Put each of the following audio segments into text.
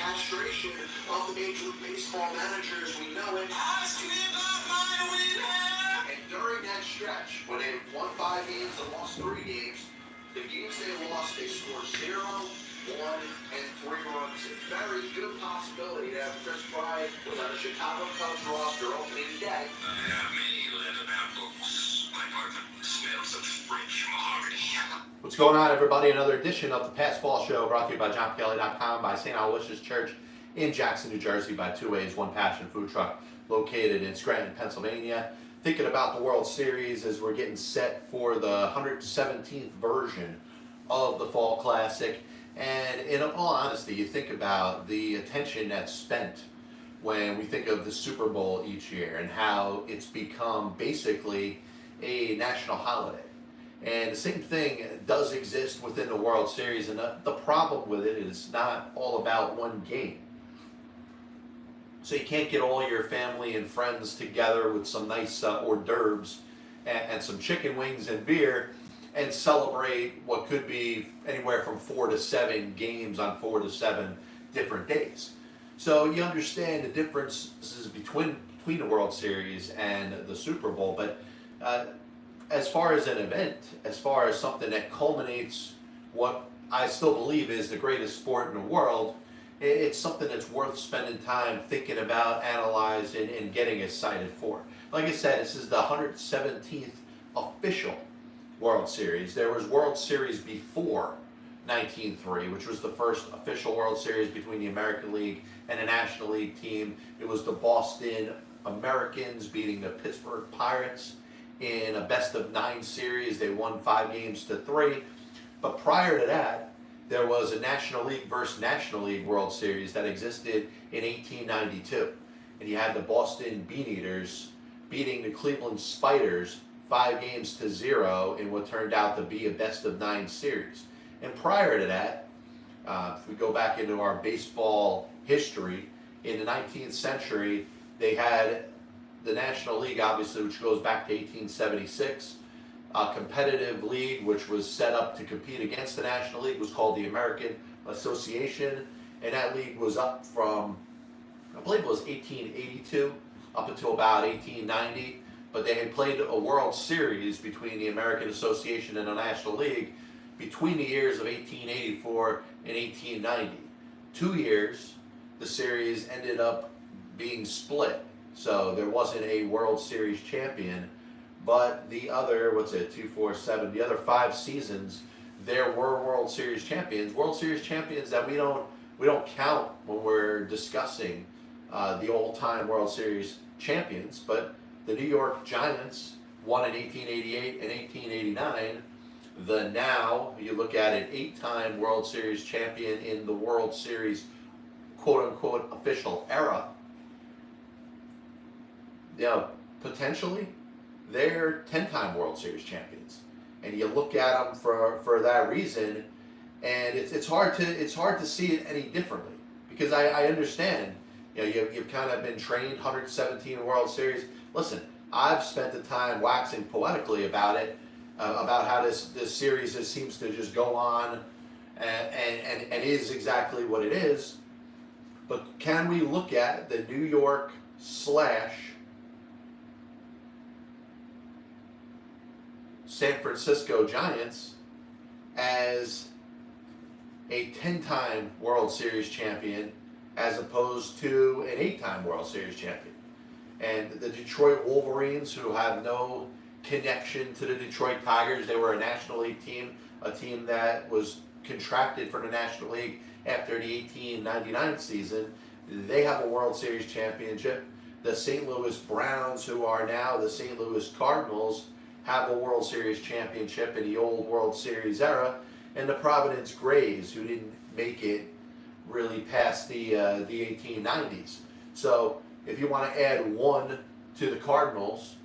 castration of the Major League Baseball manager as we know it. Ask me about my winner! And during that stretch, when they won 5 games and lost 3 games, the games they lost, they scored 0, 1, and 3 runs. A very good possibility to have Chris Bryant was on the Chicago Cubs roster opening day. I have many leather-bound books. My apartment smells of rich mahogany. What's going on, everybody? Another edition of the Pass Ball Show brought to you by JohnPelli.com, by St. Aloysius Church in Jackson, New Jersey, by Two Ways, One Passion Food Truck located in Scranton, Pennsylvania. Thinking about the World Series as we're getting set for the 117th version of the Fall Classic. And in all honesty, you think about the attention that's spent when we think of the Super Bowl each year and how it's become basically a national holiday. And the same thing does exist within the World Series, and the problem with it is not all about one game. So you can't get all your family and friends together with some nice hors d'oeuvres and some chicken wings and beer and celebrate what could be anywhere from 4 to 7 games on 4 to 7 different days. So you understand the differences between the World Series and the Super Bowl, but as far as an event, as far as something that culminates what I still believe is the greatest sport in the world, it's something that's worth spending time thinking about, analyzing, and getting excited for. Like I said, this is the 117th official World Series. There was World Series before 1903, which was the first official World Series between the American League and the National League team. It was the Boston Americans beating the Pittsburgh Pirates in a best-of-9 series. They won 5 games to 3. But prior to that, there was a National League versus National League World Series that existed in 1892. And you had the Boston Beaneaters beating the Cleveland Spiders 5 games to 0 in what turned out to be a best-of-9 series. And prior to that, if we go back into our baseball history, in the 19th century, they had the National League, obviously, which goes back to 1876. A competitive league, which was set up to compete against the National League, was called the American Association. And that league was up from, I believe it was 1882 up until about 1890. But they had played a World Series between the American Association and the National League between the years of 1884 and 1890. 2 years, the series ended up being split. So there wasn't a World Series champion, but the other, 2, 4, 7, the other 5 seasons, there were World Series champions. World Series champions that we don't count when we're discussing the all-time World Series champions, but the New York Giants won in 1888 and 1889. The now, you look at it, 8-time World Series champion in the World Series quote-unquote official era. Potentially, they're 10-time World Series champions, and you look at them for that reason, and it's hard to see it any differently, because I understand, you've kind of been trained 117 World Series. Listen, I've spent the time waxing poetically about it, about how this series seems to just go on, and is exactly what it is. But can we look at the New York / San Francisco Giants as a 10-time World Series champion as opposed to an 8-time World Series champion? And the Detroit Wolverines, who have no connection to the Detroit Tigers, they were a National League team, a team that was contracted for the National League after the 1899 season. They have a World Series championship. The St. Louis Browns, who are now the St. Louis Cardinals, have a World Series championship in the old World Series era. And the Providence Grays, who didn't make it really past the 1890s. So if you want to add 1 to the Cardinals,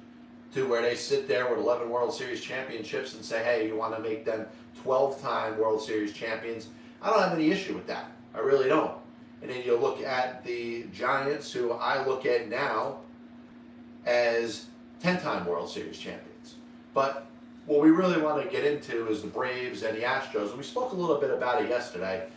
to where they sit there with 11 World Series championships and say, hey, you want to make them 12-time World Series champions, I don't have any issue with that. I really don't. And then you look at the Giants, who I look at now as 10-time World Series champions. But what we really want to get into is the Braves and the Astros. And we spoke a little bit about it yesterday.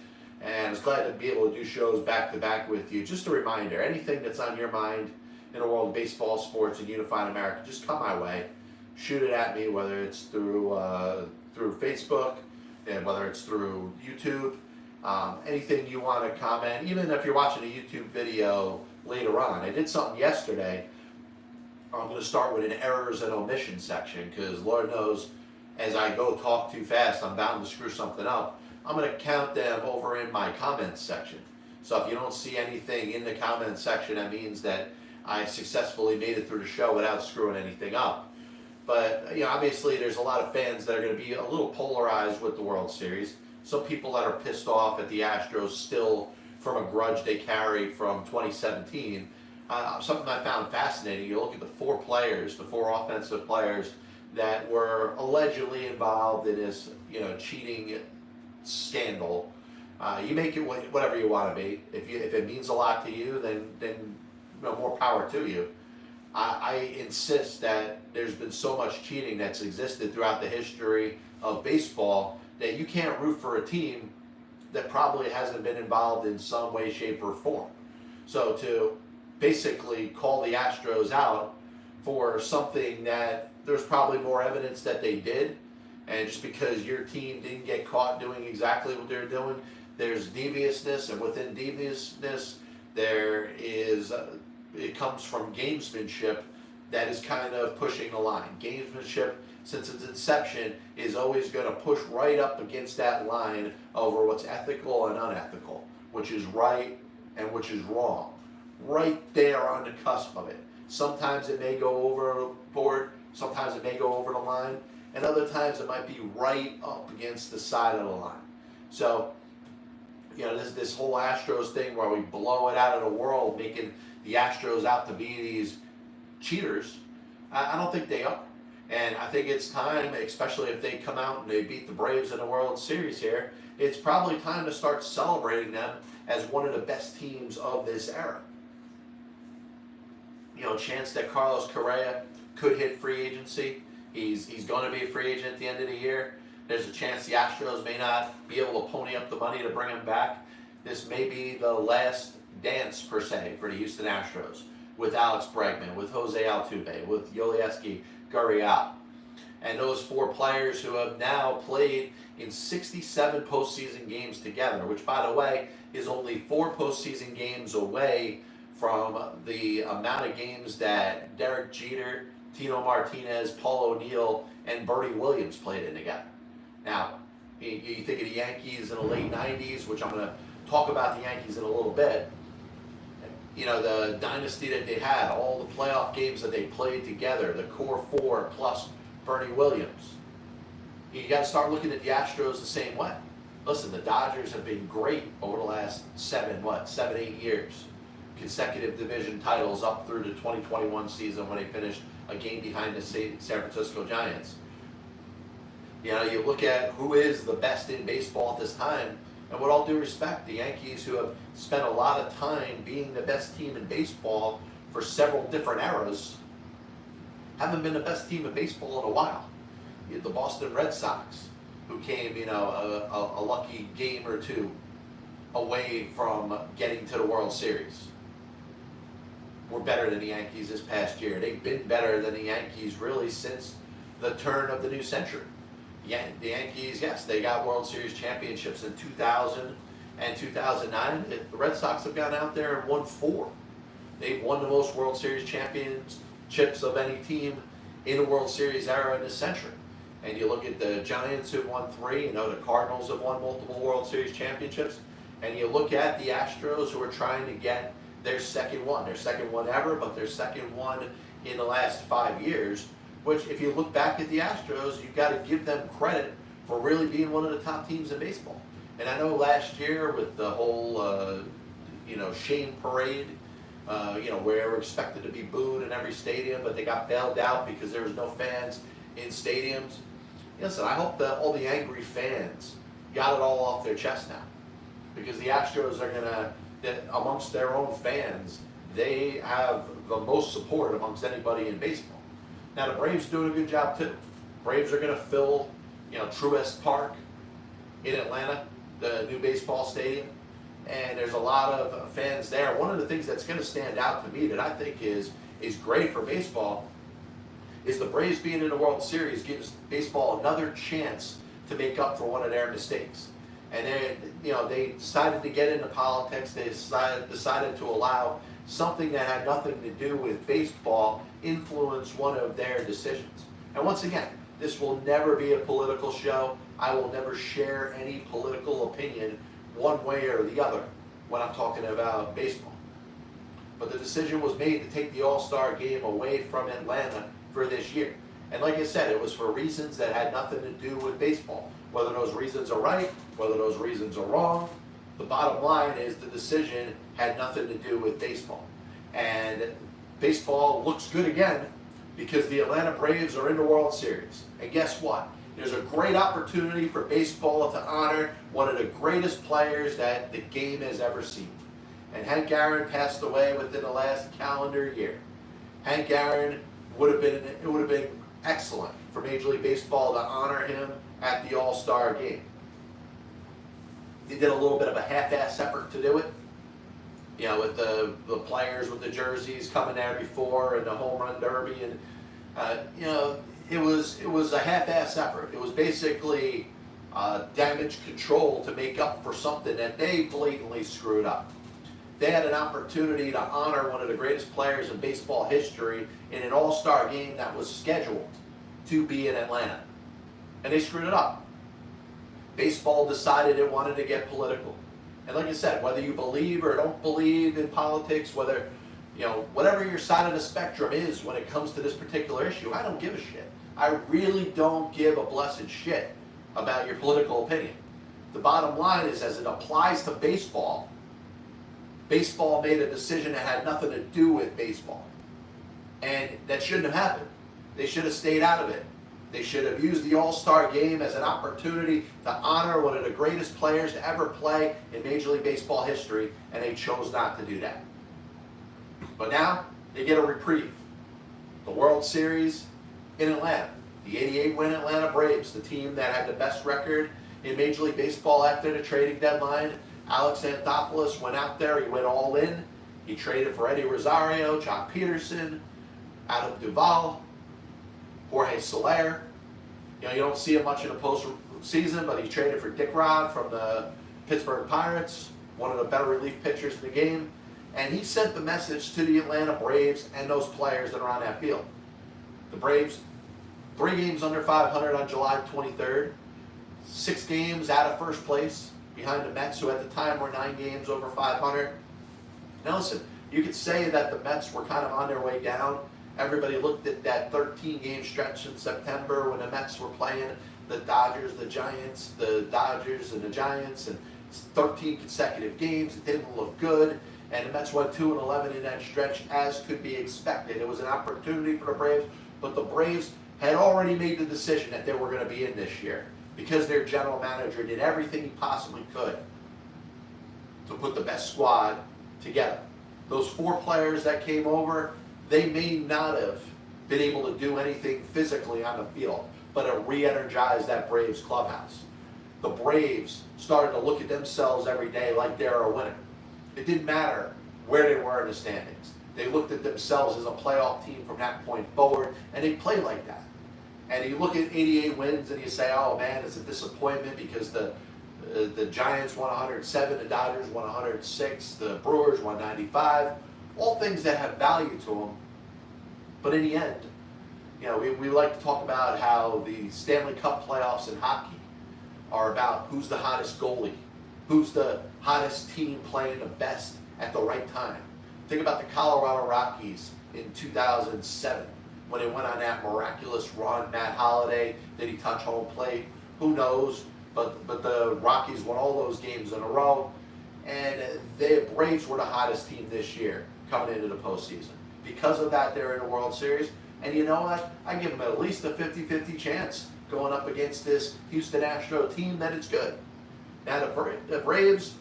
And I was glad to be able to do shows back to back with you. Just a reminder, anything that's on your mind in the world of baseball, sports, and unified America, just come my way. Shoot it at me, whether it's through Facebook, and whether it's through YouTube. Anything you want to comment, even if you're watching a YouTube video later on. I did something yesterday. I'm going to start with an errors and omissions section, because Lord knows, as I go talk too fast, I'm bound to screw something up. I'm going to count them over in my comments section. So if you don't see anything in the comments section, that means that I successfully made it through the show without screwing anything up. But obviously there's a lot of fans that are going to be a little polarized with the World Series. Some people that are pissed off at the Astros still from a grudge they carry from 2017. Something I found fascinating, you look at the four offensive players that were allegedly involved in this cheating scandal. You make it whatever you want to be. If it means a lot to you, then more power to you. I insist that there's been so much cheating that's existed throughout the history of baseball that you can't root for a team that probably hasn't been involved in some way, shape, or form. So to basically call the Astros out for something that there's probably more evidence that they did, and just because your team didn't get caught doing exactly what they're doing, there's deviousness, and within deviousness there is it comes from gamesmanship that is kind of pushing the line. Gamesmanship, since its inception, is always going to push right up against that line over what's ethical and unethical, which is right and which is wrong. Right there on the cusp of it. Sometimes it may go overboard, sometimes it may go over the line, and other times it might be right up against the side of the line. So, this whole Astros thing where we blow it out of the world, making the Astros out to be these cheaters, I don't think they are. And I think it's time, especially if they come out and they beat the Braves in the World Series here, it's probably time to start celebrating them as one of the best teams of this era. Chance that Carlos Correa could hit free agency. He's going to be a free agent at the end of the year. There's a chance the Astros may not be able to pony up the money to bring him back. This may be the last dance, per se, for the Houston Astros, with Alex Bregman, with Jose Altuve, with Yolieski Gurriel. And those four players who have now played in 67 postseason games together, which, by the way, is only 4 postseason games away from the amount of games that Derek Jeter, Tino Martinez, Paul O'Neill, and Bertie Williams played in together. Now, you think of the Yankees in the late 90s, which I'm going to talk about the Yankees in a little bit. The dynasty that they had, all the playoff games that they played together, the core 4 plus Bernie Williams. You got to start looking at the Astros the same way. Listen, the Dodgers have been great over the last 7-8 years. Consecutive division titles up through the 2021 season when they finished a game behind the San Francisco Giants. You look at who is the best in baseball at this time, and with all due respect, the Yankees, who have spent a lot of time being the best team in baseball for several different eras, haven't been the best team in baseball in a while. The Boston Red Sox, who came, a lucky game or two away from getting to the World Series, were better than the Yankees this past year. They've been better than the Yankees really since the turn of the new century. The Yankees, yes, they got World Series championships in 2000 and 2009. The Red Sox have gone out there and won 4. They've won the most World Series championships of any team in the World Series era in this century. And you look at the Giants, who've won 3, the Cardinals have won multiple World Series championships, and you look at the Astros, who are trying to get their second one ever, but their second one in the last 5 years, which, if you look back at the Astros, you've got to give them credit for really being one of the top teams in baseball. And I know last year with the whole, shame parade, where they were expected to be booed in every stadium, but they got bailed out because there was no fans in stadiums. Listen, I hope that all the angry fans got it all off their chest now, because the Astros are going to, amongst their own fans, they have the most support amongst anybody in baseball. Now, the Braves doing a good job too. Braves are going to fill, Truist Park in Atlanta, the new baseball stadium. and there's a lot of fans there. One of the things that's going to stand out to me that I think is great for baseball is the Braves being in the World Series gives baseball another chance to make up for one of their mistakes. And they decided to get into politics. They decided to allow something that had nothing to do with baseball influence one of their decisions. And once again, this will never be a political show. I will never share any political opinion one way or the other when I'm talking about baseball. But the decision was made to take the All-Star game away from Atlanta for this year. And like I said, it was for reasons that had nothing to do with baseball. Whether those reasons are right, whether those reasons are wrong, the bottom line is the decision had nothing to do with baseball. And baseball looks good again because the Atlanta Braves are in the World Series. And guess what? There's a great opportunity for baseball to honor one of the greatest players that the game has ever seen. And Hank Aaron passed away within the last calendar year. Hank Aaron it would have been excellent for Major League Baseball to honor him at the All-Star game. They did a little bit of a half-ass effort to do it, with the players with the jerseys coming there before and the home run derby, and it was a half-ass effort. It was basically damage control to make up for something that they blatantly screwed up. They had an opportunity to honor one of the greatest players in baseball history in an all-star game that was scheduled to be in Atlanta. And they screwed it up. Baseball decided it wanted to get political. And like I said, whether you believe or don't believe in politics, whether, whatever your side of the spectrum is when it comes to this particular issue, I don't give a shit. I really don't give a blessed shit about your political opinion. The bottom line is, as it applies to baseball, baseball made a decision that had nothing to do with baseball. And that shouldn't have happened. They should have stayed out of it. They should have used the All-Star game as an opportunity to honor one of the greatest players to ever play in Major League Baseball history, and they chose not to do that. But now, they get a reprieve. The World Series in Atlanta. The 88-win Atlanta Braves, the team that had the best record in Major League Baseball after the trading deadline. Alex Anthopoulos went out there, he went all in. He traded for Eddie Rosario, John Peterson, Adam Duvall, Jorge Soler. You don't see him much in the postseason, but he traded for Dick Rod from the Pittsburgh Pirates, one of the better relief pitchers in the game. And he sent the message to the Atlanta Braves and those players that are on that field. The Braves, 3 games under 500 on July 23rd, 6 games out of first place behind the Mets, who at the time were 9 games over 500. Now listen, you could say that the Mets were kind of on their way down. Everybody looked at that 13-game stretch in September when the Mets were playing the Dodgers, the Giants, the Dodgers, and the Giants, and 13 consecutive games. It didn't look good, and the Mets went 2-11 in that stretch, as could be expected. It was an opportunity for the Braves, but the Braves had already made the decision that they were going to be in this year because their general manager did everything he possibly could to put the best squad together. Those 4 players that came over, they may not have been able to do anything physically on the field, but it re-energized that Braves clubhouse. The Braves started to look at themselves every day like they're a winner. It didn't matter where they were in the standings. They looked at themselves as a playoff team from that point forward, and they played like that. And you look at 88 wins and you say, oh man, it's a disappointment because the Giants won 107, the Dodgers won 106, the Brewers won 95. All things that have value to them. But in the end, we like to talk about how the Stanley Cup playoffs in hockey are about who's the hottest goalie, who's the hottest team playing the best at the right time. Think about the Colorado Rockies in 2007 when they went on that miraculous run. Matt Holliday, did he touch home plate? Who knows? But the Rockies won all those games in a row, and the Braves were the hottest team this year coming into the postseason. Because of that, they're in the World Series. And you know what? I give them at least a 50-50 chance going up against this Houston Astros team that it's good. Now, the Braves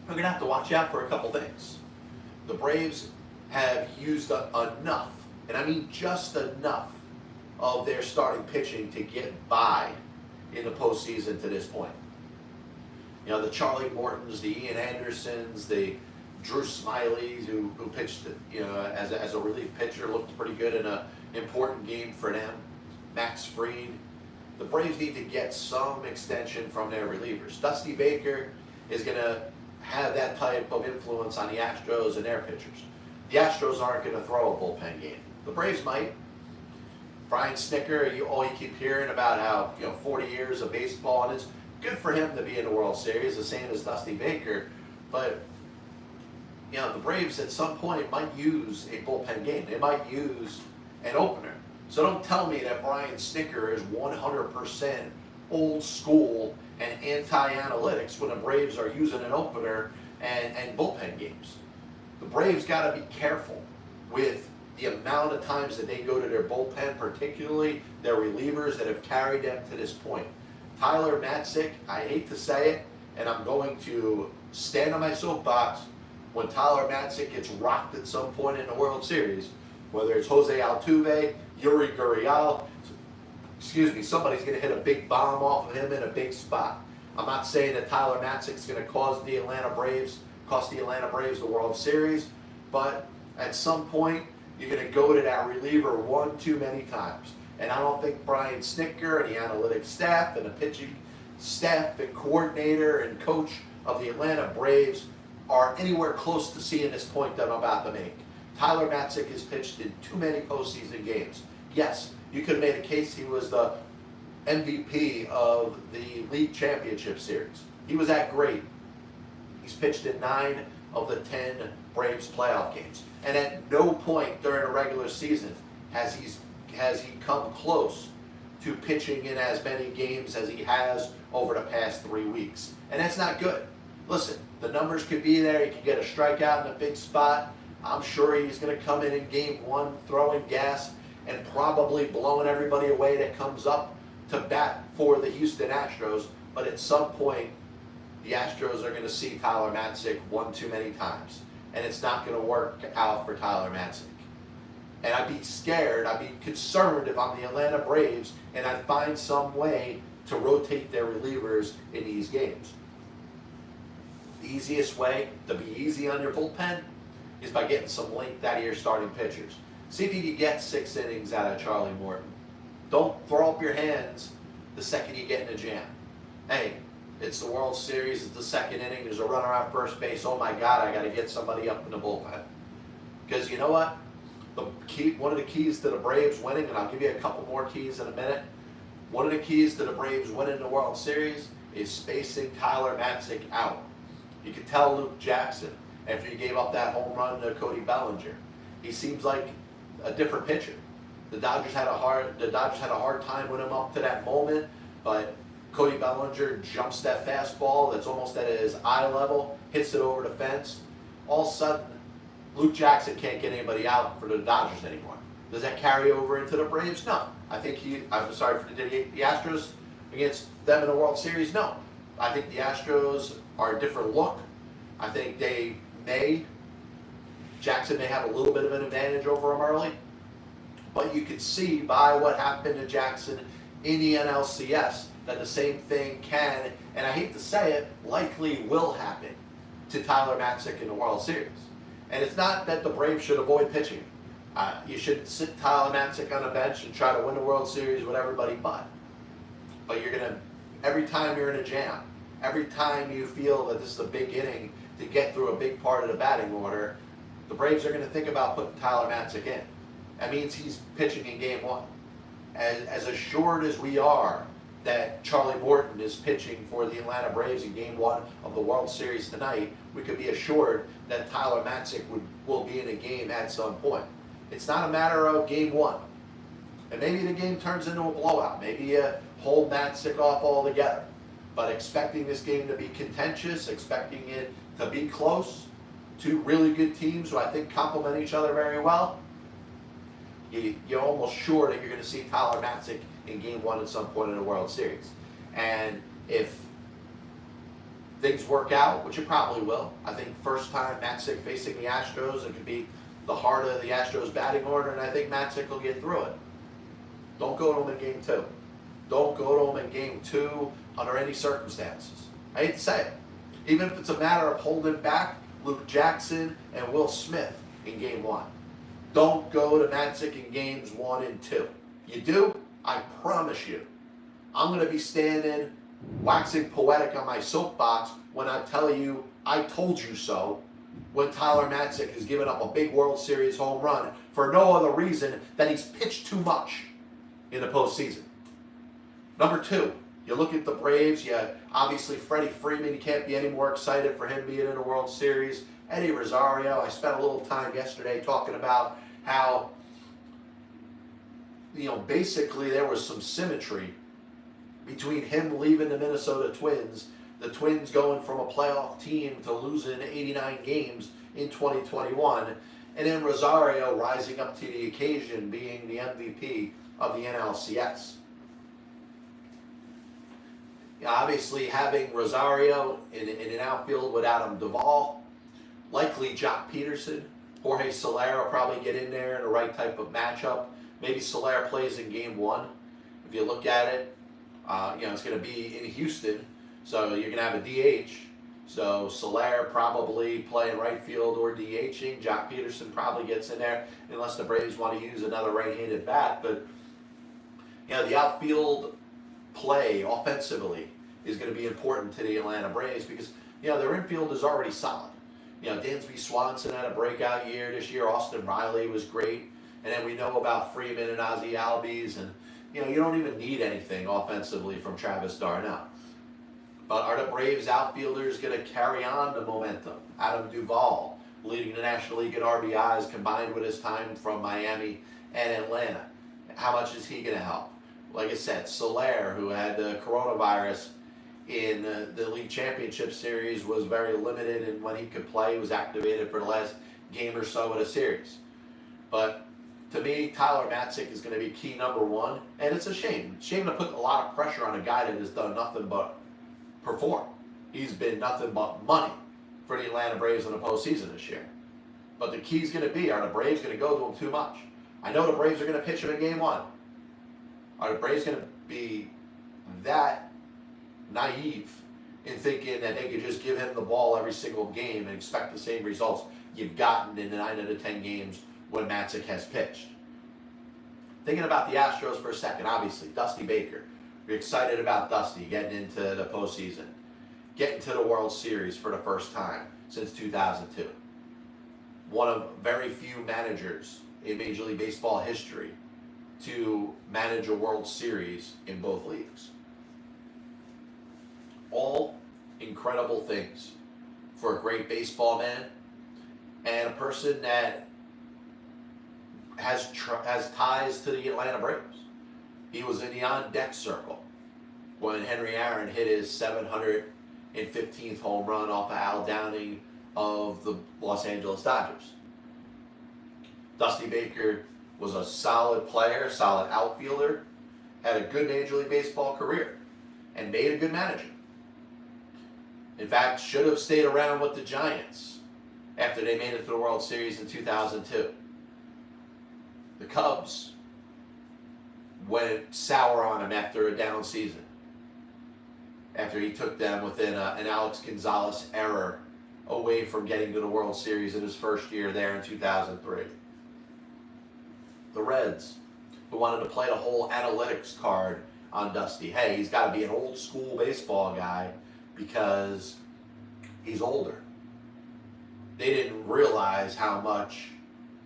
are going to have to watch out for a couple things. The Braves have used enough, and I mean just enough, of their starting pitching to get by in the postseason to this point. the Charlie Mortons, the Ian Andersons, the Drew Smileys, who pitched, as a relief pitcher, looked pretty good in an important game for them. Max Fried. The Braves need to get some extension from their relievers. Dusty Baker is going to have that type of influence on the Astros and their pitchers. The Astros aren't going to throw a bullpen game. The Braves might. Brian Snitker, all you keep hearing about how 40 years of baseball, and it's good for him to be in the World Series, the same as Dusty Baker. But the Braves at some point might use a bullpen game. They might use an opener. So don't tell me that Brian Snitker is 100% old school and anti-analytics when the Braves are using an opener and bullpen games. The Braves got to be careful with the amount of times that they go to their bullpen, particularly their relievers that have carried them to this point. Tyler Matzik, I hate to say it, and I'm going to stand on my soapbox when Tyler Matzik gets rocked at some point in the World Series, whether it's Jose Altuve, Yuri Gurriel, somebody's going to hit a big bomb off of him in a big spot. I'm not saying that Tyler Matzik's going to cost the Atlanta Braves the World Series, but at some point, you're going to go to that reliever one too many times. And I don't think Brian Snitker and the analytics staff and the pitching staff and coordinator and coach of the Atlanta Braves are anywhere close to seeing this point that I'm about to make. Tyler Matzik has pitched in too many postseason games. Yes, you could have made a case he was the MVP of the league championship series. He was that great. He's pitched in 9 of the 10 Braves playoff games. And at no point during a regular season has he come close to pitching in as many games as he has over the past 3 weeks. And that's not good. Listen, the numbers could be there. He could get a strikeout in a big spot. I'm sure he's going to come in game 1 throwing gas and probably blowing everybody away that comes up to bat for the Houston Astros. But at some point, the Astros are going to see Tyler Matzik one too many times. And it's not going to work out for Tyler Matzik. And I'd be scared, I'd be concerned if I'm the Atlanta Braves and I'd find some way to rotate their relievers in these games. The easiest way to be easy on your bullpen is by getting some length out of your starting pitchers. See if you can get 6 innings out of Charlie Morton. Don't throw up your hands the second you get in a jam. Hey, it's the World Series, it's the second inning, there's a runner on first base, oh my God, I got to get somebody up in the bullpen. Because you know what? One of the keys to the Braves winning, and I'll give you a couple more keys in a minute, one of the keys to the Braves winning the World Series is spacing Tyler Matzik out. You could tell Luke Jackson, after he gave up that home run to Cody Bellinger, he seems like a different pitcher. The Dodgers had a hard time with him up to that moment, but Cody Bellinger jumps that fastball that's almost at his eye level, hits it over the fence. All of a sudden, Luke Jackson can't get anybody out for the Dodgers anymore. Does that carry over into the Braves? No. I think for the Astros against them in the World Series? No. I think the Astros are a different look. I think Jackson may have a little bit of an advantage over him early, but you could see by what happened to Jackson in the NLCS that the same thing can, and I hate to say it, likely will happen to Tyler Matzik in the World Series. And it's not that the Braves should avoid pitching. You should sit Tyler Matzik on a bench and try to win the World Series with everybody but you're going to, every time you're in a jam, every time you feel that this is a big inning to get through a big part of the batting order, the Braves are going to think about putting Tyler Matzik in. That means he's pitching in game 1. As assured as we are that Charlie Morton is pitching for the Atlanta Braves in game 1 of the World Series tonight, we could be assured that Tyler Matzik will be in a game at some point. It's not a matter of game 1. And maybe the game turns into a blowout. Maybe you hold Matzik off altogether. But expecting this game to be contentious, expecting it to be close, 2 really good teams who I think complement each other very well, you're almost sure that you're going to see Tyler Matzik in game 1 at some point in the World Series. And if things work out, which it probably will, I think first time Matzik facing the Astros, it could be the heart of the Astros batting order, and I think Matzik will get through it. Don't go to him in game 2. Don't go to him in game 2 under any circumstances. I hate to say it. Even if it's a matter of holding back Luke Jackson and Will Smith in game 1. Don't go to Matzik in games 1 and 2. You do, I promise you, I'm going to be standing waxing poetic on my soapbox when I tell you I told you so, when Tyler Matzik has given up a big World Series home run for no other reason than he's pitched too much in the postseason. Number 2, you look at the Braves, obviously Freddie Freeman, you can't be any more excited for him being in a World Series. Eddie Rosario, I spent a little time yesterday talking about how, basically there was some symmetry between him leaving the Minnesota Twins, the Twins going from a playoff team to losing 89 games in 2021, and then Rosario rising up to the occasion, being the MVP of the NLCS. Obviously, having Rosario in an outfield with Adam Duvall, likely Jock Peterson, Jorge Soler will probably get in there in the right type of matchup. Maybe Soler plays in game 1. If you look at it, it's going to be in Houston, so you're going to have a DH. So Soler probably playing right field or DHing. Jock Peterson probably gets in there unless the Braves want to use another right-handed bat. But the outfield play offensively is going to be important to the Atlanta Braves because their infield is already solid. Dansby Swanson had a breakout year this year. Austin Riley was great, and then we know about Freeman and Ozzie Albies, and you don't even need anything offensively from Travis Darnell. But are the Braves outfielders going to carry on the momentum? Adam Duvall leading the National League in RBIs combined with his time from Miami and Atlanta. How much is he going to help? Like I said, Soler, who had the coronavirus in the League Championship Series, was very limited, and when he could play, he was activated for the last game or so of the series. But to me, Tyler Matzik is going to be key number 1, and it's a shame. Shame to put a lot of pressure on a guy that has done nothing but perform. He's been nothing but money for the Atlanta Braves in the postseason this year. But the key's going to be, are the Braves going to go to him too much? I know the Braves are going to pitch him in game 1. Are the Braves going to be that naive in thinking that they could just give him the ball every single game and expect the same results you've gotten in the 9 out of 10 games when Matzik has pitched? Thinking about the Astros for a second, obviously, Dusty Baker. We're excited about Dusty getting into the postseason, getting to the World Series for the first time since 2002. One of very few managers in Major League Baseball history to manage a World Series in both leagues. All incredible things for a great baseball man and a person that has ties to the Atlanta Braves. He was in the on-deck circle when Henry Aaron hit his 715th home run off of Al Downing of the Los Angeles Dodgers. Dusty Baker was a solid player, solid outfielder, had a good Major League Baseball career, and made a good manager. In fact, should have stayed around with the Giants after they made it to the World Series in 2002. The Cubs went sour on him after a down season, after he took them within an Alex Gonzalez error away from getting to the World Series in his first year there in 2003. The Reds, who wanted to play the whole analytics card on Dusty. Hey, he's got to be an old school baseball guy because he's older. They didn't realize how much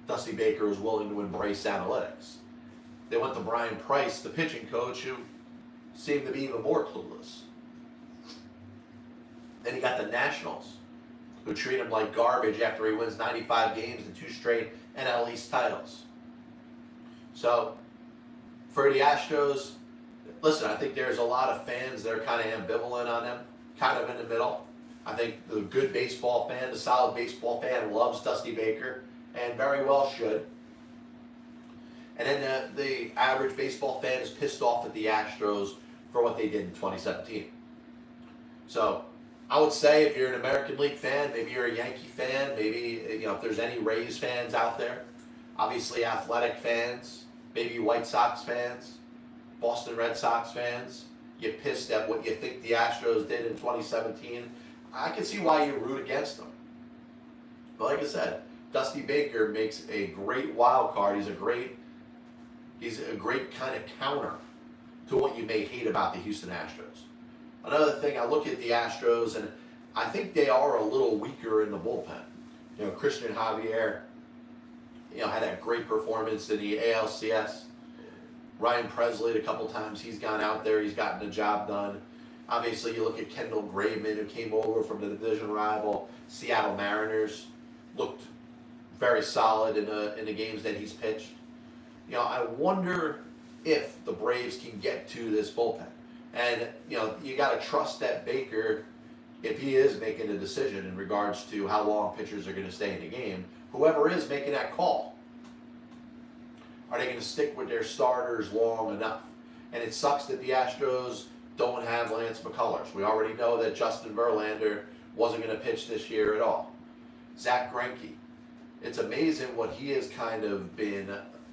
Dusty Baker was willing to embrace analytics. They went to Brian Price, the pitching coach, who seemed to be even more clueless. Then you got the Nationals, who treat him like garbage after he wins 95 games and 2 straight NL East titles. So, for the Astros, listen, I think there's a lot of fans that are kind of ambivalent on them, kind of in the middle. I think the good baseball fan, the solid baseball fan, loves Dusty Baker, and very well should. And then the average baseball fan is pissed off at the Astros for what they did in 2017. So, I would say if you're an American League fan, maybe you're a Yankee fan, maybe if there's any Rays fans out there, obviously Athletic fans, maybe White Sox fans, Boston Red Sox fans, you're pissed at what you think the Astros did in 2017. I can see why you root against him. But like I said, Dusty Baker makes a great wild card. He's a great kind of counter to what you may hate about the Houston Astros. Another thing, I look at the Astros and I think they are a little weaker in the bullpen. You know, Christian Javier, had a great performance in the ALCS. Ryan Presley, a couple times he's gone out there, he's gotten the job done. Obviously, you look at Kendall Graveman, who came over from the division rival Seattle Mariners, looked very solid in the games that he's pitched. I wonder if the Braves can get to this bullpen. And, you got to trust that Baker, if he is making a decision in regards to how long pitchers are going to stay in the game, whoever is making that call, are they going to stick with their starters long enough? And it sucks that the Astros don't have Lance McCullers. We already know that Justin Verlander wasn't going to pitch this year at all. Zach Greinke, it's amazing what he has kind of been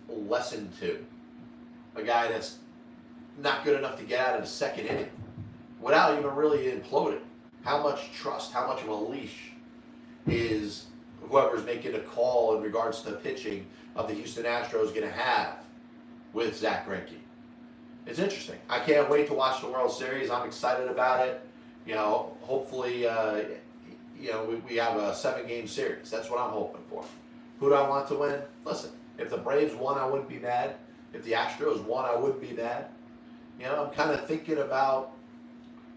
lessened to. A guy that's not good enough to get out of the second inning without even really imploding. How much trust, how much of a leash is whoever's making a call in regards to pitching of the Houston Astros going to have with Zach Greinke? It's interesting. I can't wait to watch the World Series. I'm excited about it. Hopefully, we have a 7-game series. That's what I'm hoping for. Who do I want to win? Listen, if the Braves won, I wouldn't be mad. If the Astros won, I wouldn't be mad. I'm kind of thinking about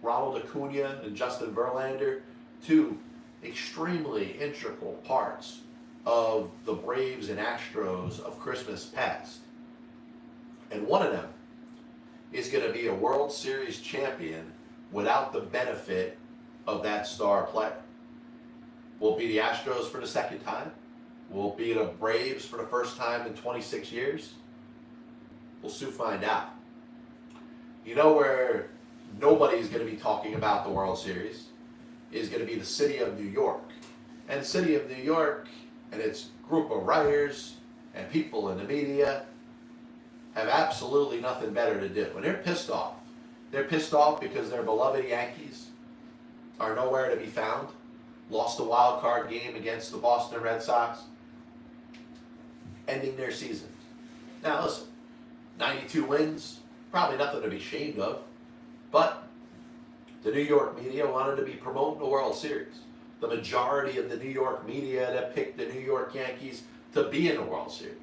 Ronald Acuna and Justin Verlander, two extremely integral parts of the Braves and Astros of Christmas past. And one of them is going to be a World Series champion without the benefit of that star player. Will it be the Astros for the second time? Will it be the Braves for the first time in 26 years? We'll soon find out. Where nobody's going to be talking about the World Series is going to be the city of New York. And the city of New York and its group of writers and people in the media have absolutely nothing better to do. And they're pissed off. They're pissed off because their beloved Yankees are nowhere to be found. Lost a wild card game against the Boston Red Sox, ending their season. Now listen, 92 wins, probably nothing to be ashamed of, but the New York media wanted to be promoting the World Series. The majority of the New York media that picked the New York Yankees to be in the World Series.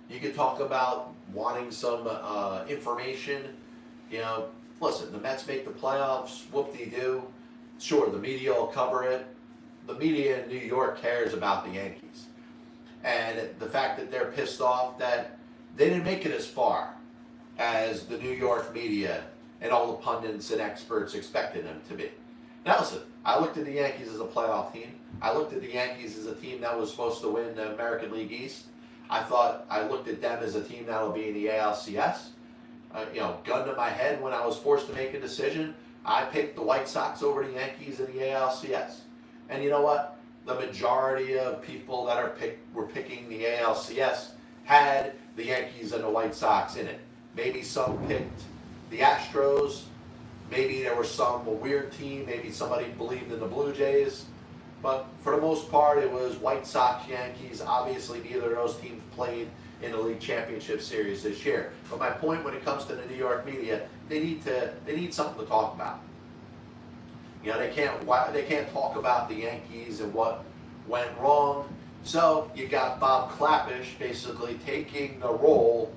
You could talk about wanting some information. Listen, the Mets make the playoffs, whoop-de-doo. Sure, the media will cover it. The media in New York cares about the Yankees. And the fact that they're pissed off that they didn't make it as far as the New York media and all the pundits and experts expected them to be. Now listen, I looked at the Yankees as a playoff team. I looked at the Yankees as a team that was supposed to win the American League East. I looked at them as a team that will be in the ALCS. Gun to my head when I was forced to make a decision, I picked the White Sox over the Yankees in the ALCS. And you know what? The majority of people that were picking the ALCS had the Yankees and the White Sox in it. Maybe some picked the Astros. Maybe there was some weird team. Maybe somebody believed in the Blue Jays. But for the most part, it was White Sox, Yankees. Obviously, neither of those teams played in the League Championship Series this year. But my point when it comes to the New York media, they need something to talk about. They can't talk about the Yankees and what went wrong. So you got Bob Klapisch basically taking the role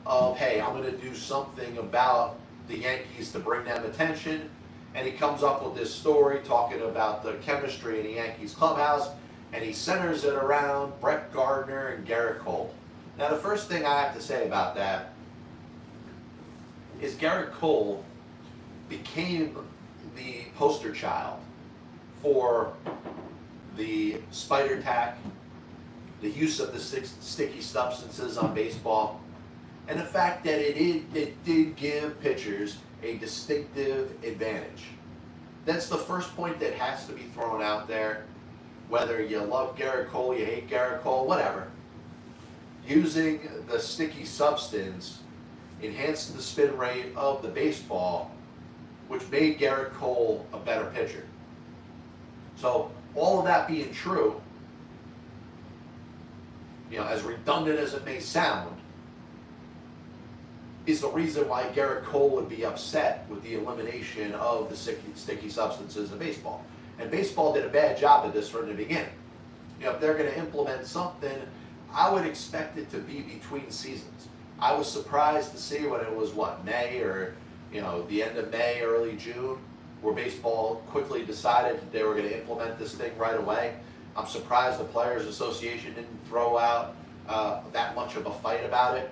of, hey, I'm going to do something about the Yankees to bring them attention. And he comes up with this story talking about the chemistry in the Yankees clubhouse, and he centers it around Brett Gardner and Gerrit Cole. Now, the first thing I have to say about that is Gerrit Cole became the poster child for the spider tack, the use of the sticky substances on baseball, and the fact that it did give pitchers a distinctive advantage. That's the first point that has to be thrown out there. Whether you love Gerrit Cole, you hate Gerrit Cole, whatever. Using the sticky substance enhanced the spin rate of the baseball, which made Gerrit Cole a better pitcher. So all of that being true, as redundant as it may sound, is the reason why Gerrit Cole would be upset with the elimination of the sticky substances in baseball. And baseball did a bad job of this from the beginning. If they're going to implement something, I would expect it to be between seasons. I was surprised to see when it was, May or, the end of May, early June, where baseball quickly decided that they were going to implement this thing right away. I'm surprised the Players Association didn't throw out that much of a fight about it.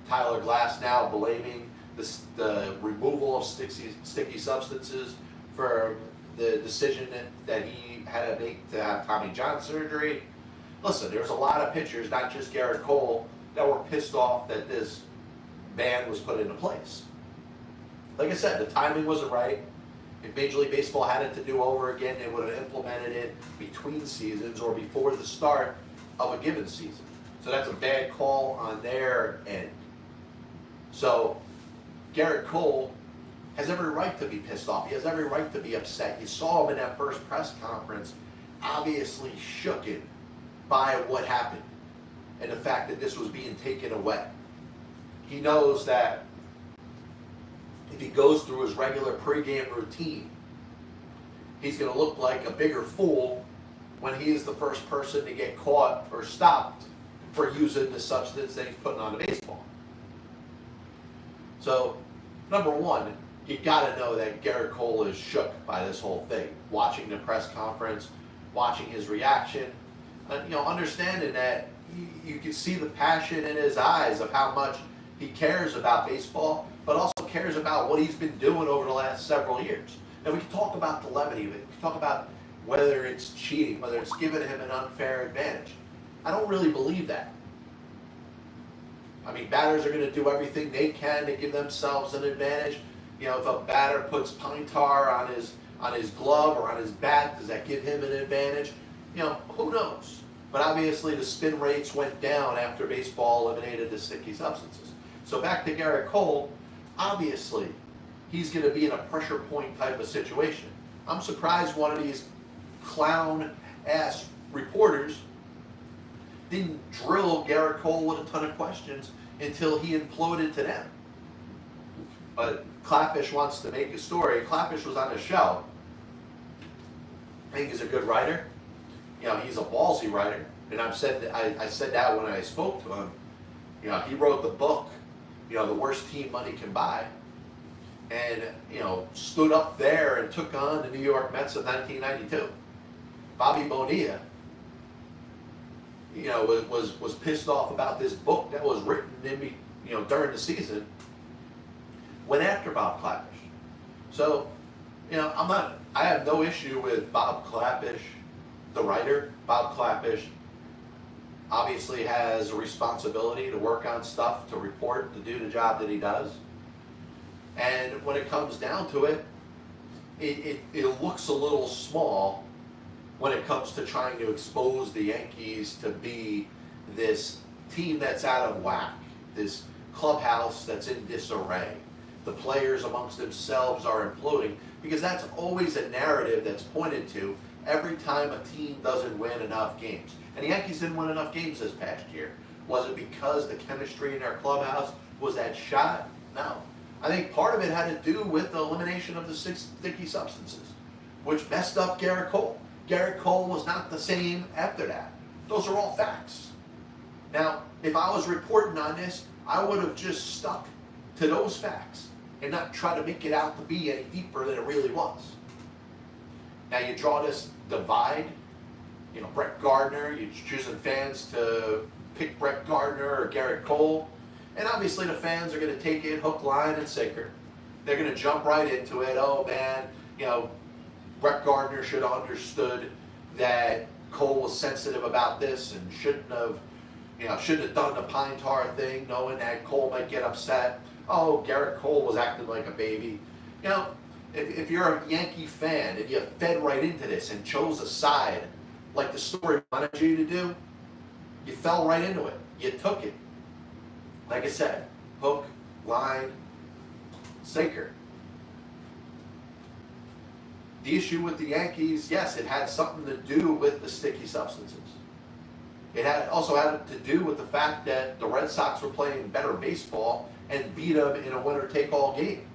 Tyler Glass now blaming the removal of sticky substances for the decision that he had to make to have Tommy John surgery. Listen, there's a lot of pitchers, not just Gerrit Cole, that were pissed off that this ban was put into place. Like I said, the timing wasn't right. If Major League Baseball had it to do over again, they would have implemented it between seasons or before the start of a given season. So that's a bad call on their end. So Gerrit Cole has every right to be pissed off. He has every right to be upset. You saw him in that first press conference, obviously shooken by what happened and the fact that this was being taken away. He knows that if he goes through his regular pregame routine, he's going to look like a bigger fool when he is the first person to get caught or stopped for using the substance that he's putting on the baseball. So, number one, you got to know that Gerrit Cole is shook by this whole thing. Watching the press conference, watching his reaction, understanding that you can see the passion in his eyes of how much he cares about baseball, but also cares about what he's been doing over the last several years. Now, we can talk about the levity of it. We can talk about whether it's cheating, whether it's giving him an unfair advantage. I don't really believe that. I mean, batters are going to do everything they can to give themselves an advantage. If a batter puts pine tar on his glove or on his bat, does that give him an advantage? Who knows? But obviously the spin rates went down after baseball eliminated the sticky substances. So back to Gerrit Cole, obviously he's going to be in a pressure point type of situation. I'm surprised one of these clown-ass reporters didn't drill Gerrit Cole with a ton of questions until he imploded to them. But Clappish wants to make a story. Clappish was on the show. I think he's a good writer. He's a ballsy writer. And I said that when I spoke to him. He wrote the book, The Worst Team Money Can Buy. And, stood up there and took on the New York Mets of 1992. Bobby Bonilla, was pissed off about this book that was written during the season, went after Bob Clappish. So, I have no issue with Bob Clappish, the writer. Bob Clappish obviously has a responsibility to work on stuff, to report, to do the job that he does. And when it comes down to it, it looks a little small when it comes to trying to expose the Yankees to be this team that's out of whack, this clubhouse that's in disarray. The players amongst themselves are imploding, because that's always a narrative that's pointed to every time a team doesn't win enough games. And the Yankees didn't win enough games this past year. Was it because the chemistry in their clubhouse was that shot? No. I think part of it had to do with the elimination of the sticky substances, which messed up Gerrit Cole. Gerrit Cole was not the same after that. Those are all facts. Now, if I was reporting on this, I would have just stuck to those facts and not try to make it out to be any deeper than it really was. Now you draw this divide, Brett Gardner, you're choosing fans to pick Brett Gardner or Gerrit Cole, and obviously the fans are going to take it hook, line, and sinker. They're going to jump right into it. Oh man, Brett Gardner should have understood that Cole was sensitive about this and shouldn't have done the pine tar thing, knowing that Cole might get upset. Oh, Gerrit Cole was acting like a baby. If you're a Yankee fan and you fed right into this and chose a side like the story wanted you to do, you fell right into it. You took it. Like I said, hook, line, sinker. The issue with the Yankees, yes, it had something to do with the sticky substances. It also had to do with the fact that the Red Sox were playing better baseball and beat them in a winner-take-all game.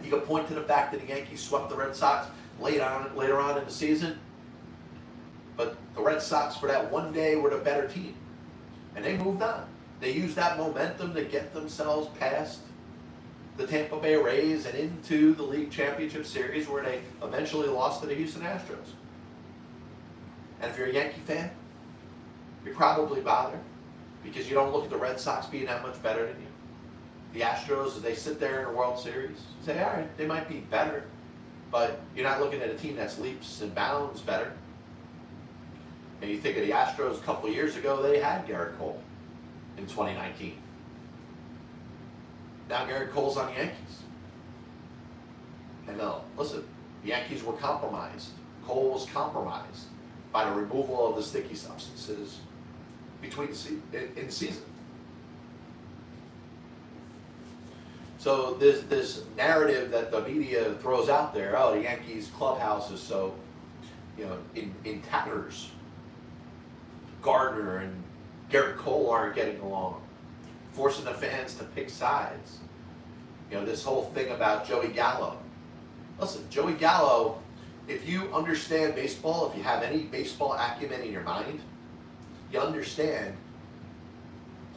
You can point to the fact that the Yankees swept the Red Sox later on in the season, but the Red Sox for that one day were the better team, and they moved on. They used that momentum to get themselves past the Tampa Bay Rays and into the League Championship Series, where they eventually lost to the Houston Astros. And if you're a Yankee fan, you're probably bothered because you don't look at the Red Sox being that much better than you. The Astros, as they sit there in the World Series, you say, all right, they might be better, but you're not looking at a team that's leaps and bounds better. And you think of the Astros a couple of years ago, they had Gerrit Cole in 2019. Now Gerrit Cole's on the Yankees. And listen, the Yankees were compromised. Cole was compromised by the removal of the sticky substances in the season. So this narrative that the media throws out there, oh, the Yankees clubhouse is so, in tatters. Gardner and Gerrit Cole aren't getting along, forcing the fans to pick sides. This whole thing about Joey Gallo. Listen, Joey Gallo, if you understand baseball, if you have any baseball acumen in your mind, you understand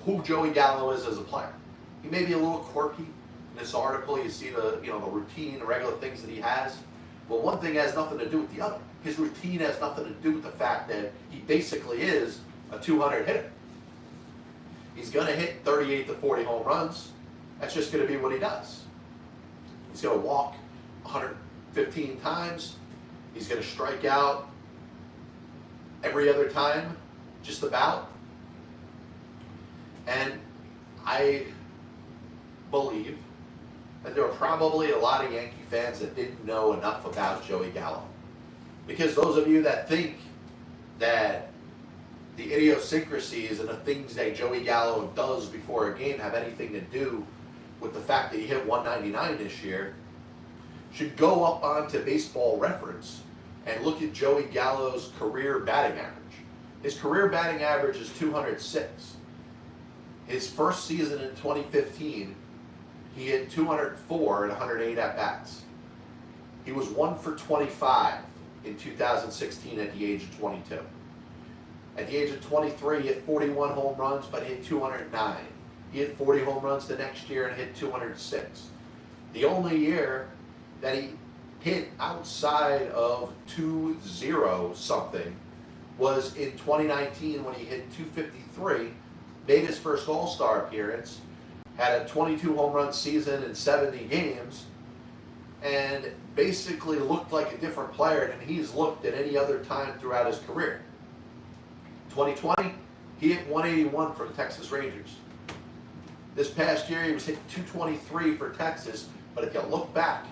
who Joey Gallo is as a player. He may be a little quirky. In this article, you see the routine, the regular things that he has. But one thing has nothing to do with the other. His routine has nothing to do with the fact that he basically is a 200 hitter. He's going to hit 38 to 40 home runs. That's just going to be what he does. He's going to walk 115 times. He's going to strike out every other time, just about. And I believe that there are probably a lot of Yankee fans that didn't know enough about Joey Gallo. Because those of you that think that the idiosyncrasies and the things that Joey Gallo does before a game have anything to do with the fact that he hit 199 this year, should go up onto Baseball Reference and look at Joey Gallo's career batting average. His career batting average is 206. His first season in 2015, he hit 204 and 108 at-bats. He was 1 for 25 in 2016 at the age of 22. At the age of 23, he hit 41 home runs, but hit 209. He hit 40 home runs the next year and hit 206. The only year that he hit outside of 2-0 something was in 2019 when he hit 253, made his first All-Star appearance, had a 22 home run season in 70 games, and basically looked like a different player than he's looked at any other time throughout his career. 2020, he hit 181 for the Texas Rangers. This past year, he was hitting 223 for Texas, but if you look back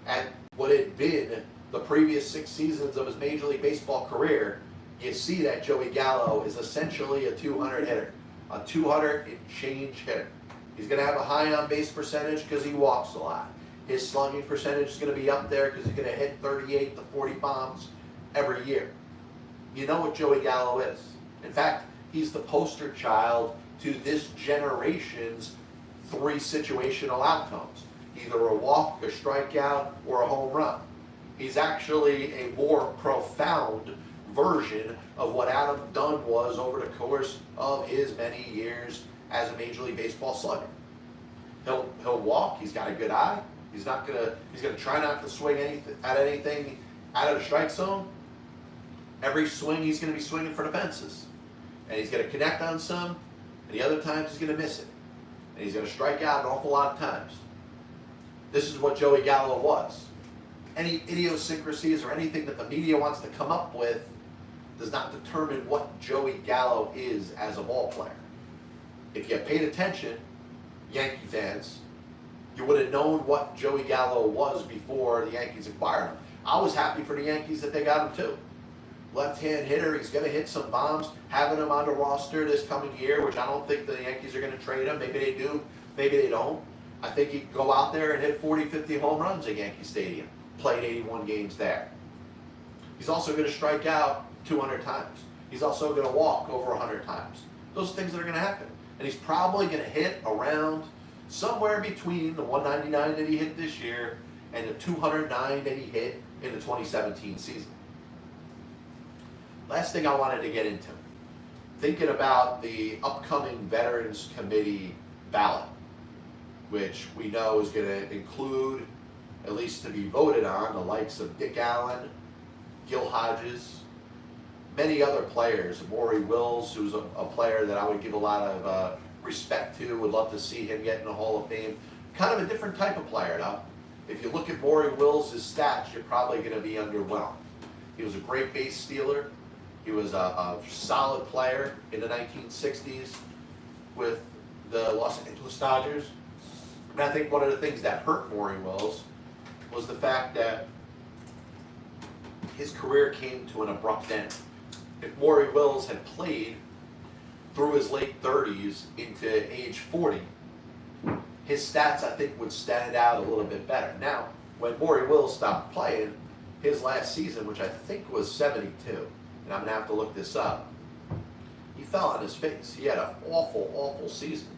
at what had been the previous 6 seasons of his Major League Baseball career, you see that Joey Gallo is essentially a 200 hitter, a 200 and change hitter. He's going to have a high on-base percentage because he walks a lot. His slugging percentage is going to be up there because he's going to hit 38 to 40 bombs every year. You know what Joey Gallo is. In fact, he's the poster child to this generation's 3 situational outcomes. Either a walk, a strikeout, or a home run. He's actually a more profound version of what Adam Dunn was over the course of his many years as a Major League Baseball slugger. He'll walk, he's got a good eye, he's gonna try not to swing anything out of the strike zone. Every swing he's gonna be swinging for the fences. And he's gonna connect on some, and the other times he's gonna miss it. And he's gonna strike out an awful lot of times. This is what Joey Gallo was. Any idiosyncrasies or anything that the media wants to come up with does not determine what Joey Gallo is as a ball player. If you had paid attention, Yankee fans, you would have known what Joey Gallo was before the Yankees acquired him. I was happy for the Yankees that they got him too. Left-hand hitter, he's going to hit some bombs. Having him on the roster this coming year, which I don't think the Yankees are going to trade him. Maybe they do, maybe they don't. I think he could go out there and hit 40, 50 home runs at Yankee Stadium. Played 81 games there. He's also going to strike out 200 times. He's also going to walk over 100 times. Those are things that are going to happen. And he's probably going to hit around somewhere between the 199 that he hit this year and the 209 that he hit in the 2017 season. Last thing I wanted to get into, thinking about the upcoming Veterans Committee ballot, which we know is going to include, at least to be voted on, the likes of Dick Allen, Gil Hodges, many other players, Maury Wills, who's a player that I would give a lot of respect to, would love to see him get in the Hall of Fame. Kind of a different type of player, though. If you look at Maury Wills' stats, you're probably going to be underwhelmed. He was a great base stealer. He was a solid player in the 1960s with the Los Angeles Dodgers. And I think one of the things that hurt Maury Wills was the fact that his career came to an abrupt end. If Maury Wills had played through his late 30s into age 40, his stats, I think, would stand out a little bit better. Now, when Maury Wills stopped playing, his last season, which I think was 72, and I'm going to have to look this up, he fell on his face. He had an awful, awful season.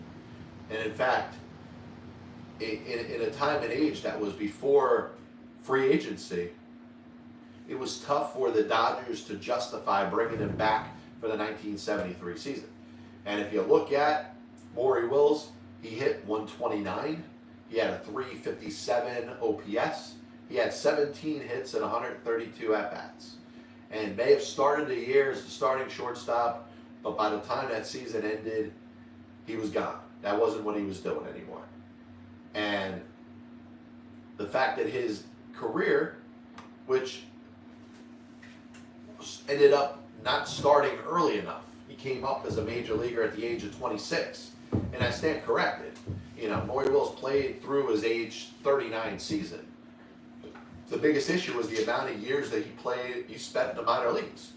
And in fact, in a time and age that was before free agency, it was tough for the Dodgers to justify bringing him back for the 1973 season. And if you look at Maury Wills, he hit 129. He had a 357 OPS. He had 17 hits and 132 at-bats. And may have started the year as the starting shortstop, but by the time that season ended, he was gone. That wasn't what he was doing anymore. And the fact that his career, which ended up not starting early enough. He came up as a major leaguer at the age of 26. And I stand corrected. You know, Maury Wills played through his age 39 season. The biggest issue was the amount of years that he spent in the minor leagues.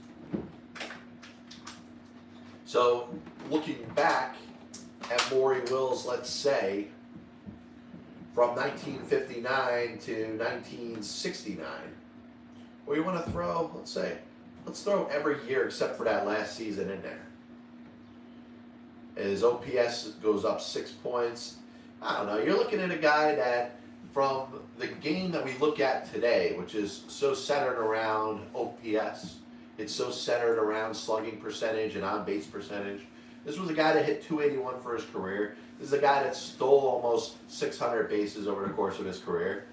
So, looking back at Maury Wills, let's say, from 1959 to 1969, or you want to throw, let's throw every year except for that last season in there. His OPS goes up 6 points. I don't know. You're looking at a guy that, from the game that we look at today, which is so centered around OPS, it's so centered around slugging percentage and on-base percentage. This was a guy that hit 281 for his career. This is a guy that stole almost 600 bases over the course of his career.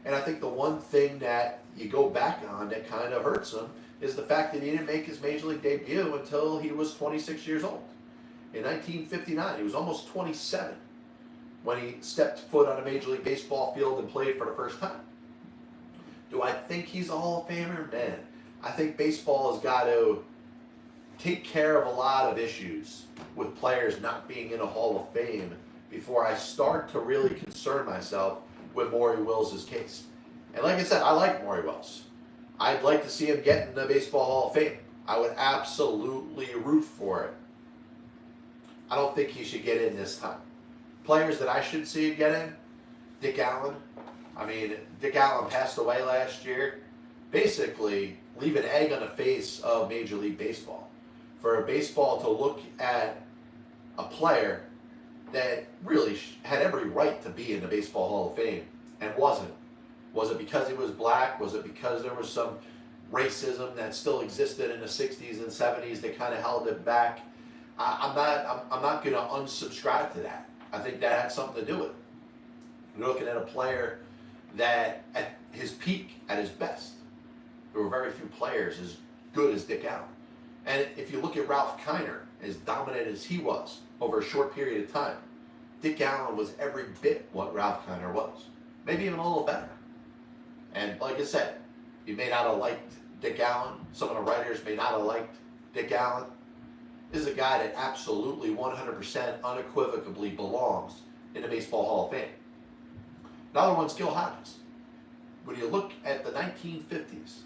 And I think the one thing that you go back on that kind of hurts him is the fact that he didn't make his major league debut until he was 26 years old. In 1959, he was almost 27 when he stepped foot on a Major League Baseball field and played for the first time. Do I think he's a Hall of Famer? Man, I think baseball has got to take care of a lot of issues with players not being in a Hall of Fame before I start to really concern myself with Maury Wills' case. And like I said, I like Maury Wills. I'd like to see him get in the Baseball Hall of Fame. I would absolutely root for it. I don't think he should get in this time. Players that I should see get in, Dick Allen. I mean, Dick Allen passed away last year, basically leave an egg on the face of Major League Baseball. For baseball to look at a player that really had every right to be in the Baseball Hall of Fame and wasn't. Was it because he was black? Was it because there was some racism that still existed in the 60s and 70s that kind of held it back? I'm not going to unsubscribe to that. I think that had something to do with it. You're looking at a player that at his peak, at his best, there were very few players as good as Dick Allen. And if you look at Ralph Kiner, as dominant as he was over a short period of time, Dick Allen was every bit what Ralph Kiner was. Maybe even a little better. And like I said, you may not have liked Dick Allen. Some of the writers may not have liked Dick Allen. This is a guy that absolutely 100% unequivocally belongs in the Baseball Hall of Fame. Another one's Gil Hodges. When you look at the 1950s,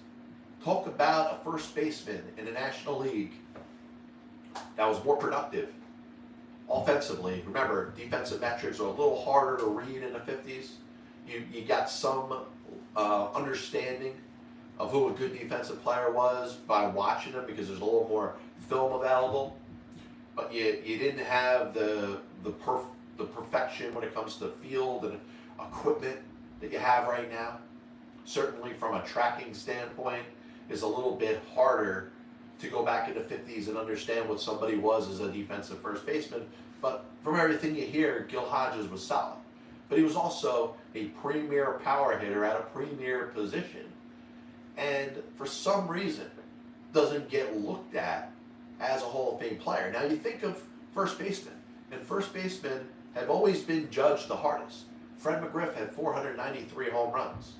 talk about a first baseman in the National League that was more productive offensively, remember, defensive metrics are a little harder to read in the 50s. You got some understanding of who a good defensive player was by watching them because there's a little more film available. But you didn't have the perfection when it comes to field and equipment that you have right now. Certainly from a tracking standpoint, is a little bit harder to go back in the 50s and understand what somebody was as a defensive first baseman. But from everything you hear, Gil Hodges was solid. But he was also a premier power hitter at a premier position. And for some reason, doesn't get looked at as a Hall of Fame player. Now you think of first baseman, and first basemen have always been judged the hardest. Fred McGriff had 493 home runs.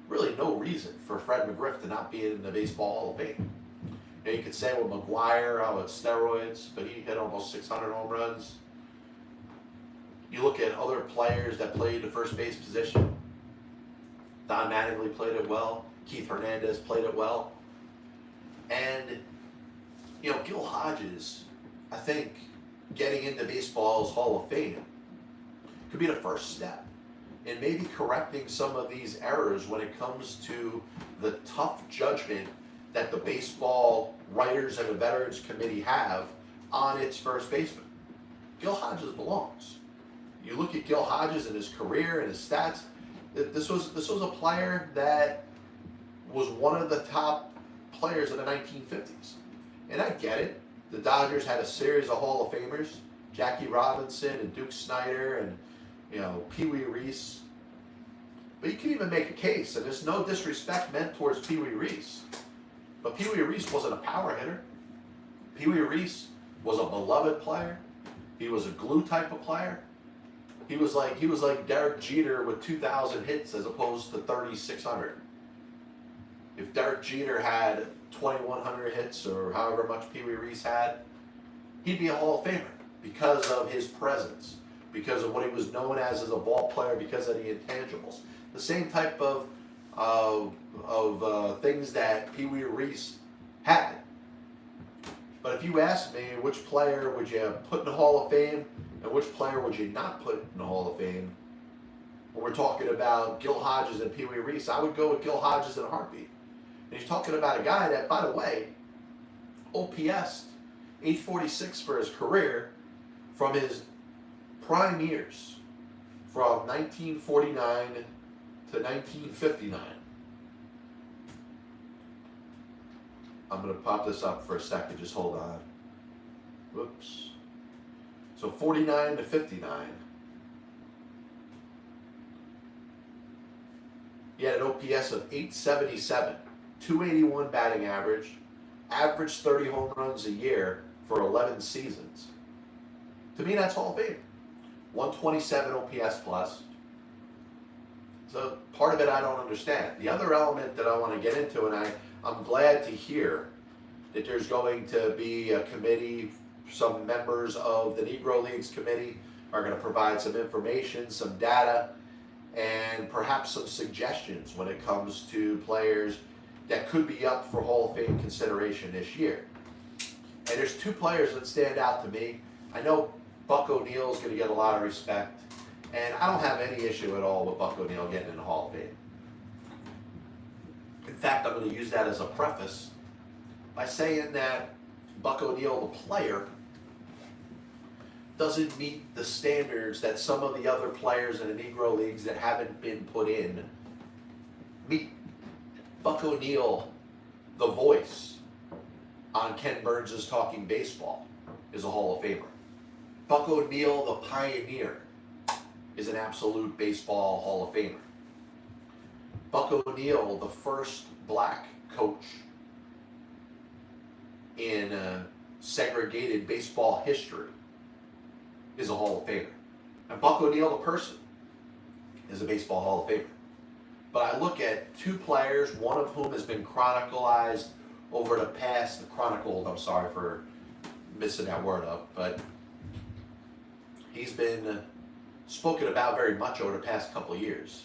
Really no reason for Fred McGriff to not be in the Baseball Hall of Fame. You could say with McGuire, how it's steroids, but he hit almost 600 home runs. You look at other players that played the first base position. Don Mattingly played it well. Keith Hernandez played it well. And, Gil Hodges, I think, getting into baseball's Hall of Fame could be the first step in maybe correcting some of these errors when it comes to the tough judgment that the baseball writers and the Veterans Committee have on its first baseman. Gil Hodges belongs. You look at Gil Hodges and his career and his stats. This was a player that was one of the top players in the 1950s. And I get it. The Dodgers had a series of Hall of Famers, Jackie Robinson and Duke Snider and Pee Wee Reese. But you can even make a case, and there's no disrespect meant towards Pee Wee Reese, but Pee Wee Reese wasn't a power hitter. Pee Wee Reese was a beloved player. He was a glue type of player. He was like Derek Jeter with 2,000 hits as opposed to 3,600. If Derek Jeter had 2,100 hits or however much Pee Wee Reese had, he'd be a Hall of Famer because of his presence, because of what he was known as a ball player, because of the intangibles. The same type of things that Pee Wee Reese had. But if you ask me which player would you put in the Hall of Fame and which player would you not put in the Hall of Fame, when we're talking about Gil Hodges and Pee Wee Reese, I would go with Gil Hodges in a heartbeat. And he's talking about a guy that, by the way, OPS 846 for his career from his prime years, from 1949 to 1959. I'm going to pop this up for a second, just hold on. Whoops. So 49 to 59. He had an OPS of 877, 281 batting average, averaged 30 home runs a year for 11 seasons. To me, that's Hall of Fame. 127 OPS plus. So part of it I don't understand. The other element that I want to get into, and I'm glad to hear that there's going to be a committee, some members of the Negro Leagues committee are going to provide some information, some data, and perhaps some suggestions when it comes to players that could be up for Hall of Fame consideration this year. And there's two players that stand out to me. I know Buck O'Neill's going to get a lot of respect, and I don't have any issue at all with Buck O'Neill getting in the Hall of Fame. In fact, I'm going to use that as a preface by saying that Buck O'Neill, the player, doesn't meet the standards that some of the other players in the Negro Leagues that haven't been put in meet. Buck O'Neill, the voice on Ken Burns' Talking Baseball, is a Hall of Famer. Buck O'Neill, the pioneer, is an absolute baseball Hall of Famer. Buck O'Neill, the first black coach in segregated baseball history, is a Hall of Famer. And Buck O'Neill, the person, is a baseball Hall of Famer. But I look at two players, one of whom has been chronicled over the past, I'm sorry for missing that word up, but he's been spoken about very much over the past couple of years.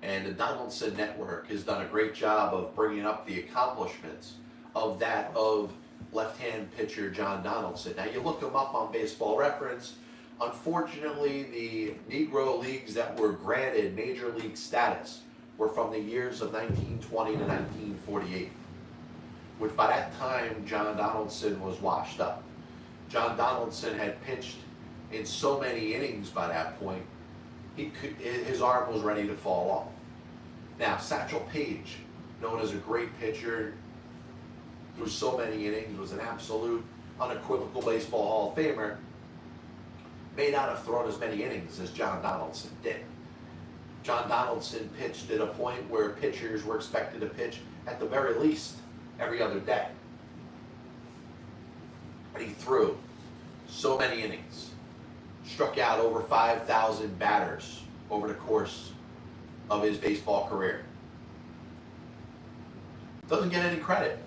And the Donaldson Network has done a great job of bringing up the accomplishments of that of left-hand pitcher John Donaldson. Now you look him up on Baseball Reference, Unfortunately, the Negro leagues that were granted major league status were from the years of 1920 to 1948, which by that time John Donaldson was washed up. John Donaldson had pitched in so many innings by that point, his arm was ready to fall off. Now, Satchel Paige, known as a great pitcher through so many innings, was an absolute, unequivocal Baseball Hall of Famer, may not have thrown as many innings as John Donaldson did. John Donaldson pitched at a point where pitchers were expected to pitch at the very least every other day. But he threw so many innings, struck out over 5,000 batters over the course of his baseball career. Doesn't get any credit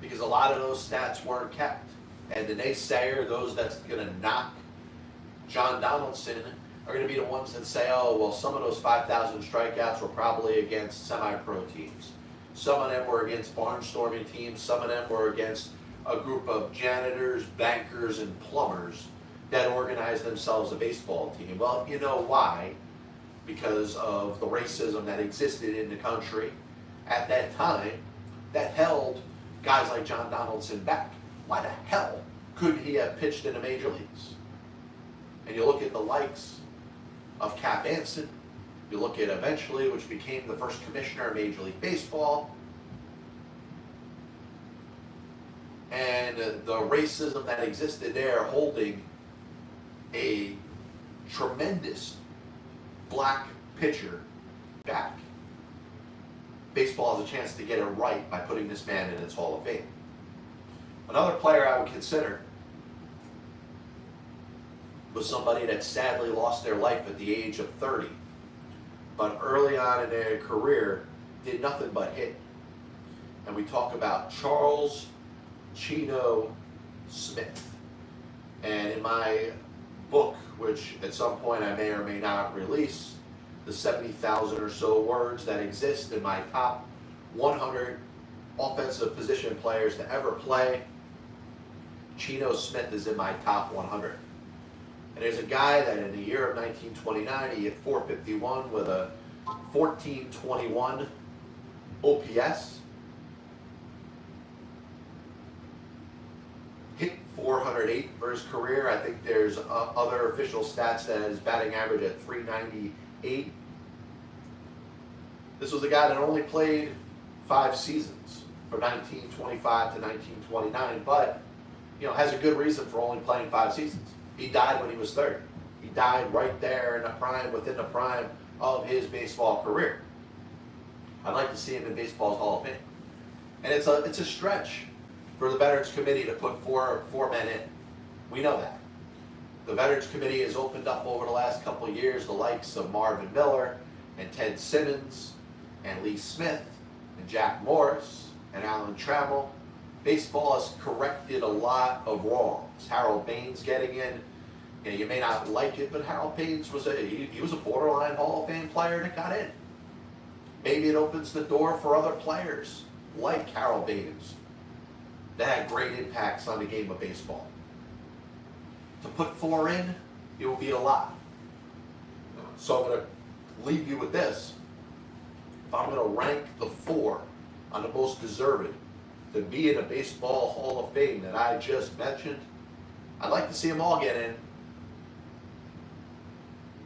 because a lot of those stats weren't kept. And the naysayer, those that's going to knock John Donaldson, are going to be the ones that say, oh, well, some of those 5,000 strikeouts were probably against semi-pro teams. Some of them were against barnstorming teams. Some of them were against a group of janitors, bankers, and plumbers that organized themselves a baseball team. Well, you know why? Because of the racism that existed in the country at that time that held guys like John Donaldson back. Why the hell couldn't he have pitched in the major leagues? And you look at the likes of Cap Anson, you look at eventually, which became the first commissioner of Major League Baseball, and the racism that existed there holding a tremendous black pitcher back. Baseball has a chance to get it right by putting this man in its Hall of Fame. Another player I would consider was somebody that sadly lost their life at the age of 30, but early on in their career did nothing but hit. And we talk about Charles Chino Smith. And in my book, which at some point I may or may not release, the 70,000 or so words that exist in my top 100 offensive position players to ever play, Chino Smith is in my top 100. And there's a guy that in the year of 1929, he hit 451 with a 1421 OPS. Hit 408 for his career. I think there's other official stats that his batting average at 398. This was a guy that only played 5 seasons from 1925 to 1929, but has a good reason for only playing 5 seasons. He died when he was 30. He died right there in the prime, within the prime of his baseball career. I'd like to see him in baseball's Hall of Fame. And it's a stretch for the Veterans Committee to put four men in. We know that. The Veterans Committee has opened up over the last couple of years the likes of Marvin Miller and Ted Simmons and Lee Smith and Jack Morris and Alan Trammell. Baseball has corrected a lot of wrongs. Harold Baines getting in. You may not like it, but Harold Baines was he was a borderline Hall of Fame player that got in. Maybe it opens the door for other players like Harold Baines that had great impacts on the game of baseball. To put 4 in, it will be a lot. So I'm going to leave you with this. If I'm going to rank the 4 on the most deserving to be in a Baseball Hall of Fame that I just mentioned, I'd like to see them all get in.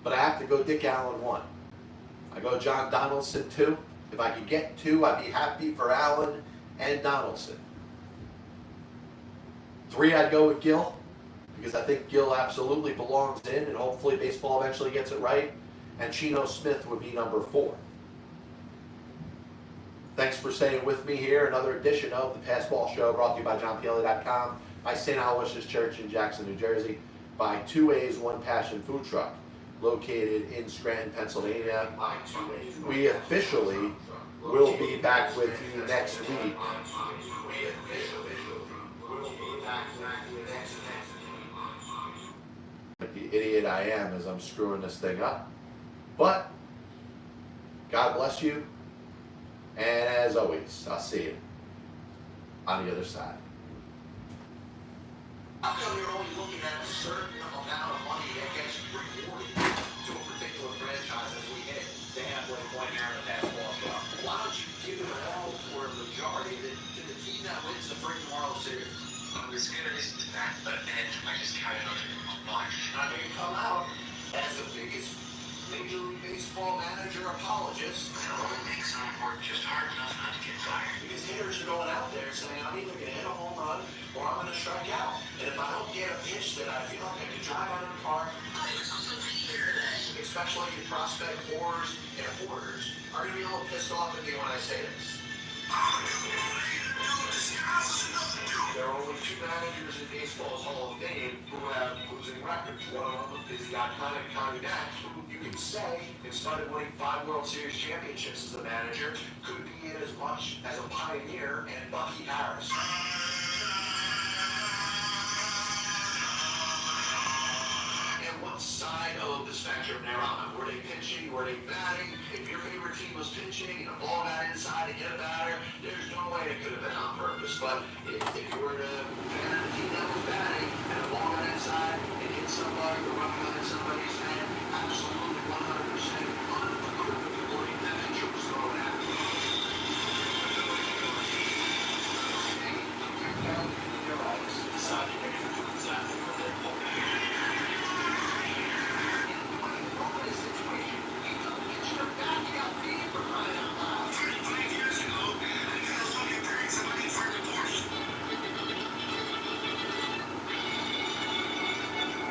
But I have to go Dick Allen 1. I go John Donaldson 2. If I could get 2, I'd be happy for Allen and Donaldson. 3, I'd go with Gill, because I think Gill absolutely belongs in, and hopefully baseball eventually gets it right. And Chino Smith would be number 4. Thanks for staying with me here. Another edition of the Passball Show brought to you by JohnPLA.com, by St. Aloysius Church in Jackson, New Jersey, by 2A's One Passion Food Truck, located in Scranton, Pennsylvania. We officially will be back with you next week. Like the idiot I am as I'm screwing this thing up. But God bless you. And as always, I'll see you on the other side. How come you're only looking at a certain amount of money that gets rewarded to a particular franchise as we hit the halfway point here in the past ball club? Why don't you give it all for a majority to the team that wins the freaking World Series? I was gonna listen to that, but then I just carried on in my life. I mean, come out as the biggest Major League Baseball manager apologist. It only makes some work just hard enough not to get fired. Because hitters are going out there saying, I'm either going to hit a home run or I'm going to strike out. And if I don't get a pitch that I feel like I can drive out of the park, especially your prospect whores and hoarders are going to be a little pissed off at me when I say this. There are only two managers in baseball's Hall of Fame who have losing records. One of them is the iconic Cognac, who you can say, in spite of winning 5 World Series championships as a manager, could be in as much as a pioneer and Bucky Harris. And what side of the spectrum they're on? Were they pitching? Were they batting? If your favorite team was pitching and a ball got inside to hit a batter, there's no way it could have been on purpose. But if you were to fan a team that was batting and a ball got inside and hit somebody or run behind somebody's head, absolutely.